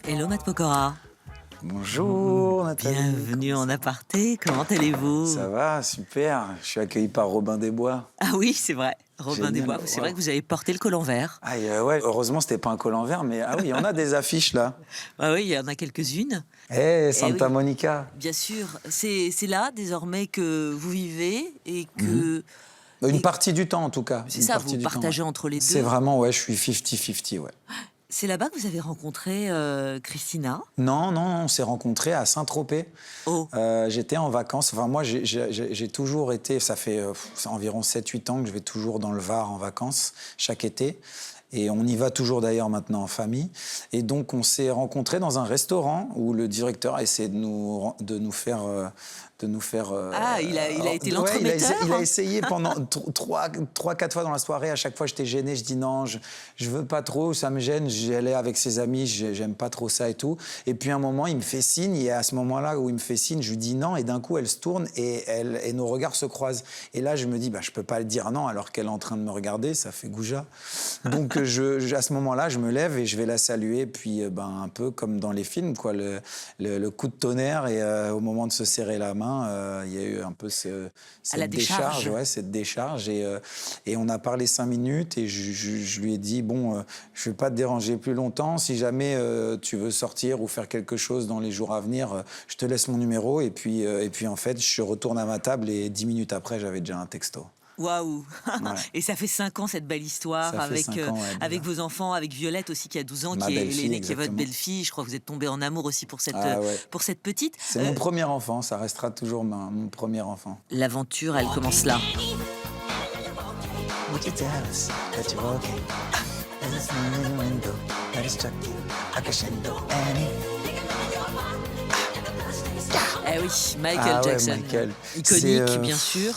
Hello Matt Pokora. Bonjour Nathalie. Bienvenue en aparté, comment allez-vous? Ça va, super. Je suis accueilli par Robin des Bois. Ah oui, c'est vrai, Robin Génial, des Bois, c'est vrai wow. que vous avez porté le col en vert. Ah ouais, heureusement c'était pas un col en verre, mais ah oui, on a des affiches là. Ah oui, il y en a quelques-unes. Eh Santa oui, Monica. bien sûr, c'est là désormais que vous vivez et Mhm. que... Une et partie du temps en tout cas. c'est Une ça, vous partie du temps, ouais. partagez entre les C'est deux. vraiment, ouais, je suis 50-50, ouais. C'est là-bas que vous avez rencontré Christina. Non, non, on s'est rencontrés à Saint-Tropez. Oh, J'étais en vacances. Enfin, moi, j'ai toujours été. Ça fait environ 7-8 ans que je vais toujours dans le Var en vacances, chaque été. Et on y va toujours d'ailleurs maintenant en famille. Et donc, on s'est rencontrés dans un restaurant où le directeur a essayé de nous faire. ah, il a été Ouais, l'entremetteur. il a essayé pendant 3-4 fois dans la soirée. À chaque fois, j'étais gêné. Je dis non, je veux pas trop, ça me gêne. J'y allais avec ses amis, j'aime pas trop ça et tout. Et puis à un moment, il me fait signe. Et à ce moment-là où il me fait signe, je lui dis non. Et d'un coup, elle se tourne et nos regards se croisent. Et là, je me dis, bah, je peux pas le dire non alors qu'elle est en train de me regarder. Ça fait goujat. Donc à ce moment-là, je me lève et je vais la saluer. Puis un peu comme dans les films, quoi, le coup de tonnerre. Et au moment de se serrer la main, il y a eu un peu À la cette décharge. ouais, cette décharge. Et on a parlé 5 minutes et je lui ai dit, bon, je ne vais pas te déranger plus longtemps. Si jamais tu veux sortir ou faire quelque chose dans les jours à venir, je te laisse mon numéro. Et puis en fait, je retourne à ma table et 10 minutes après, j'avais déjà un texto. Waouh. Ouais. Et ça fait 5 ans cette belle histoire Ça fait avec, 5 ans, ouais, avec déjà. vos enfants, avec Violette aussi qui a 12 ans, Ma qui est belle-fille, l'aînée, qui est votre exactement. belle-fille. Je crois que vous êtes tombés en amour aussi Ah ouais. pour cette petite. C'est mon premier enfant, ça restera toujours mon premier enfant. L'aventure, elle commence là. Would you tell us that you're okay? There's a sign in the window that has struck you like a crescendo, Annie. Eh oui, Michael Ah ouais, Jackson. Michael. Iconique, C'est, bien sûr.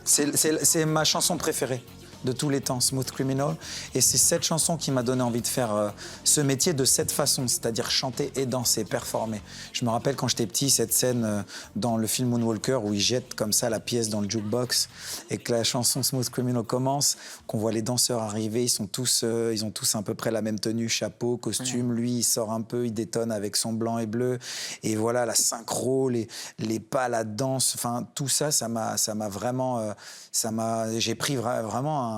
C'est ma chanson préférée de tous les temps, Smooth Criminal. Et c'est cette chanson qui m'a donné envie de faire ce métier de cette façon, c'est-à-dire chanter et danser, performer. Je me rappelle quand j'étais petit, cette scène dans le film Moonwalker où ils jettent comme ça la pièce dans le jukebox et que la chanson Smooth Criminal commence, qu'on voit les danseurs arriver, ils ont tous à peu près la même tenue, chapeau, costume. Ouais. Lui, il sort un peu, il détonne avec son blanc et bleu. Et voilà, la synchro, les pas, la danse, enfin tout ça, ça m'a vraiment, j'ai pris vraiment un.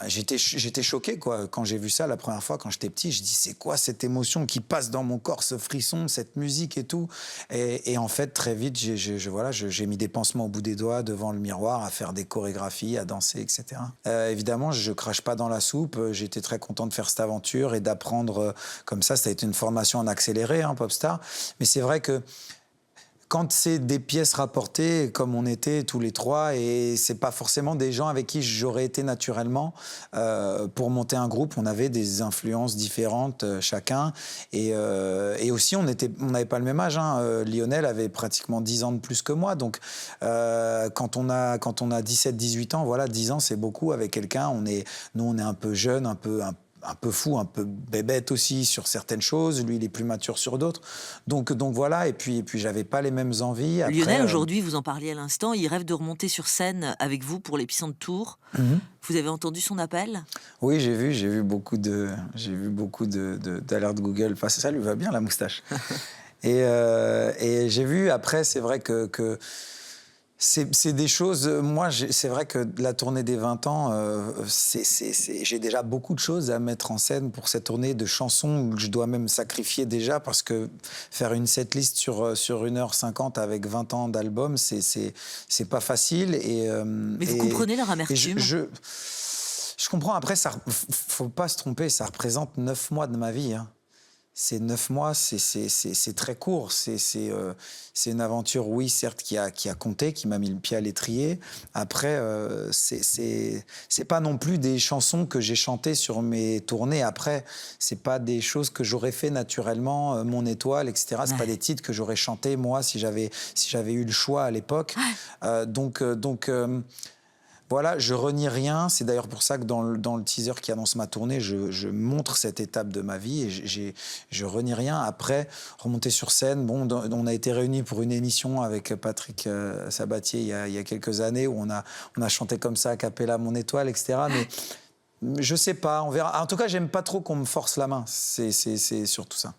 J'étais choqué quoi quand j'ai vu ça la première fois quand j'étais petit. Je dis c'est quoi cette émotion qui passe dans mon corps, ce frisson, cette musique et tout. Et en fait très vite j'ai mis des pansements au bout des doigts devant le miroir à faire des chorégraphies, à danser, etc. Évidemment je crache pas dans la soupe. J'étais très content de faire cette aventure et d'apprendre comme ça. Ça a été une formation en accéléré, hein, Popstar. Mais c'est vrai que quand c'est des pièces rapportées, comme on était tous les trois, et c'est pas forcément des gens avec qui j'aurais été naturellement, pour monter un groupe, on avait des influences différentes chacun, et aussi on n'avait pas le même âge. Hein. Lionel avait pratiquement 10 ans de plus que moi, donc quand on a 17-18 ans, voilà, 10 ans c'est beaucoup avec quelqu'un. Nous on est un peu jeune, un peu fou, un peu bébête aussi sur certaines choses. Lui, il est plus mature sur d'autres. Donc voilà. Et puis, j'avais pas les mêmes envies. Après, Lionel, aujourd'hui, vous en parliez à l'instant, il rêve de remonter sur scène avec vous pour l'Épicentre Tour. Vous avez entendu son appel? Oui, j'ai vu beaucoup d'alertes Google. Enfin, ça lui va bien la moustache. et j'ai vu. Après, c'est vrai que c'est des choses. Moi, c'est vrai que la tournée des 20 ans, j'ai déjà beaucoup de choses à mettre en scène pour cette tournée de chansons que je dois même sacrifier déjà parce que faire une setlist sur 1h50 avec 20 ans d'album, c'est pas facile. Mais vous comprenez leur amertume? Je comprends. Après, faut pas se tromper, ça représente 9 mois de ma vie. Hein. Ces 9 mois, c'est très court. C'est une aventure, oui, certes, qui a compté, qui m'a mis le pied à l'étrier. Après, c'est pas non plus des chansons que j'ai chantées sur mes tournées. Après, c'est pas des choses que j'aurais fait naturellement, Mon Étoile, etc. C'est pas des titres que j'aurais chantés, moi, si j'avais eu le choix à l'époque. Voilà, je renie rien. C'est d'ailleurs pour ça que dans le teaser qui annonce ma tournée, je montre cette étape de ma vie et je renie rien. Après, remonter sur scène, bon, on a été réunis pour une émission avec Patrick Sabatier il y a quelques années où on a chanté comme ça a cappella Mon Étoile, etc. Mais je sais pas, on verra. En tout cas, j'aime pas trop qu'on me force la main. C'est surtout ça.